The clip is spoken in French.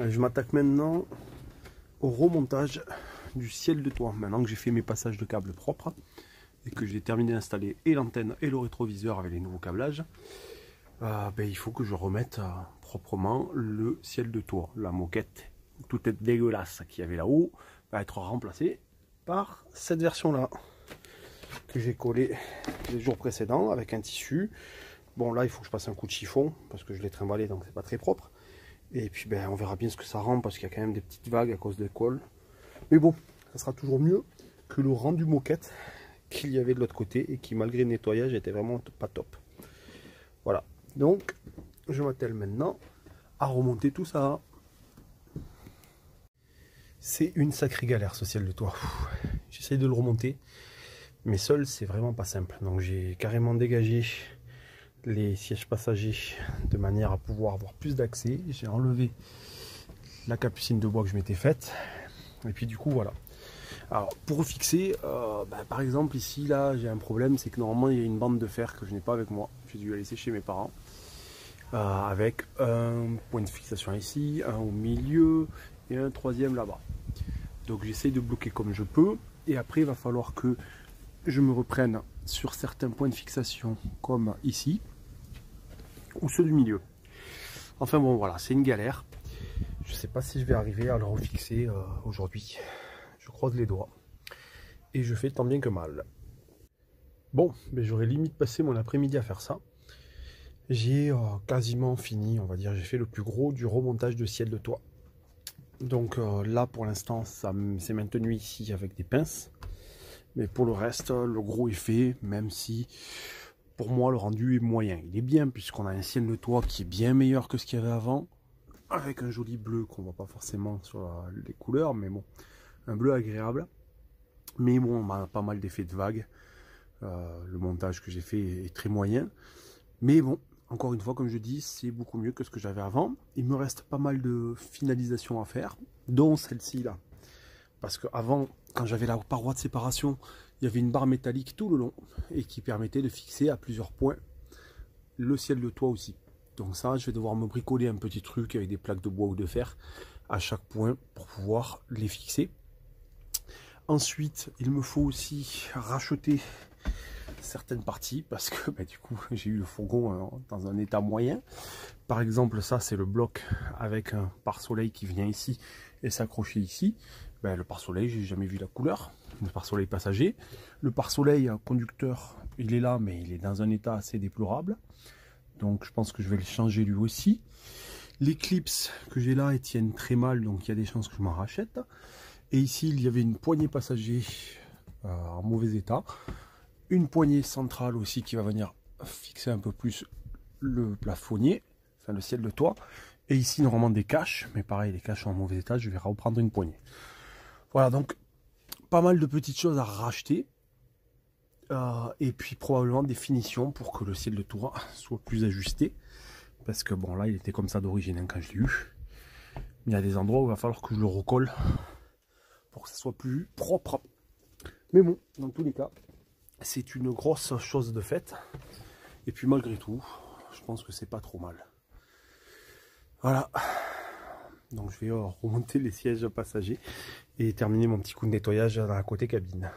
Je m'attaque maintenant au remontage du ciel de toit. Maintenant que j'ai fait mes passages de câbles propres et que j'ai terminé d'installer et l'antenne et le rétroviseur avec les nouveaux câblages, il faut que je remette proprement le ciel de toit. La moquette toute dégueulasse qu'il y avait là-haut va être remplacée par cette version-là que j'ai collée les jours précédents avec un tissu. Bon, là il faut que je passe un coup de chiffon parce que je l'ai trimballé, donc c'est pas très propre. Et puis on verra bien ce que ça rend parce qu'il y a quand même des petites vagues à cause des cols. Mais bon, ça sera toujours mieux que le rendu moquette qu'il y avait de l'autre côté et qui, malgré le nettoyage, était vraiment pas top. Voilà, donc je m'attelle maintenant à remonter tout ça. C'est une sacrée galère ce ciel de toit. J'essaye de le remonter, mais seul c'est vraiment pas simple. Donc j'ai carrément dégagé les sièges passagers de manière à pouvoir avoir plus d'accès. J'ai enlevé la capucine de bois que je m'étais faite. Et puis du coup voilà. Alors pour fixer, par exemple ici là j'ai un problème, c'est que normalement il y a une bande de fer que je n'ai pas avec moi. J'ai dû la laisser chez mes parents. Avec un point de fixation ici, un au milieu et un troisième là-bas. Donc j'essaye de bloquer comme je peux. Et après il va falloir que je me reprenne sur certains points de fixation comme ici. Ou ceux du milieu. Enfin bon voilà, c'est une galère. Je sais pas si je vais arriver à le refixer aujourd'hui. Je croise les doigts. Et je fais tant bien que mal. Bon, j'aurais limite passé mon après-midi à faire ça. J'ai quasiment fini, on va dire. J'ai fait le plus gros du remontage de ciel de toit. Donc là pour l'instant ça s'est maintenu ici avec des pinces. Mais pour le reste, le gros est fait, même si pour moi le rendu est moyen. Il est bien puisqu'on a un ciel de toit qui est bien meilleur que ce qu'il y avait avant. Avec un joli bleu qu'on voit pas forcément sur les couleurs, mais bon, un bleu agréable. Mais bon, on a pas mal d'effets de vagues. Le montage que j'ai fait est très moyen. Mais bon, encore une fois, comme je dis, c'est beaucoup mieux que ce que j'avais avant. Il me reste pas mal de finalisations à faire, dont celle-ci là. Parce qu'avant, quand j'avais la paroi de séparation, il y avait une barre métallique tout le long et qui permettait de fixer à plusieurs points le ciel de toit aussi. Donc ça, je vais devoir me bricoler un petit truc avec des plaques de bois ou de fer à chaque point pour pouvoir les fixer. Ensuite, il me faut aussi racheter certaines parties parce que du coup, j'ai eu le fourgon dans un état moyen. Par exemple, ça, c'est le bloc avec un pare-soleil qui vient ici et s'accrocher ici. Le pare-soleil, j'ai jamais vu la couleur. Le pare-soleil passager. Le pare-soleil conducteur, il est là, mais il est dans un état assez déplorable. Donc je pense que je vais le changer lui aussi. Les clips que j'ai là, ils tiennent très mal, donc il y a des chances que je m'en rachète. Et ici, il y avait une poignée passager en mauvais état. Une poignée centrale aussi qui va venir fixer un peu plus le plafonnier, enfin le ciel de toit. Et ici, normalement des caches, mais pareil, les caches sont en mauvais état, je vais reprendre une poignée. Voilà, donc pas mal de petites choses à racheter. Et puis probablement des finitions pour que le ciel de toit soit plus ajusté. Parce que bon, là, il était comme ça d'origine quand je l'ai eu. Mais il y a des endroits où il va falloir que je le recolle pour que ça soit plus propre. Mais bon, dans tous les cas, c'est une grosse chose de faite. Et puis malgré tout, je pense que c'est pas trop mal. Voilà. Donc je vais remonter les sièges passagers et terminer mon petit coup de nettoyage dans la côté cabine.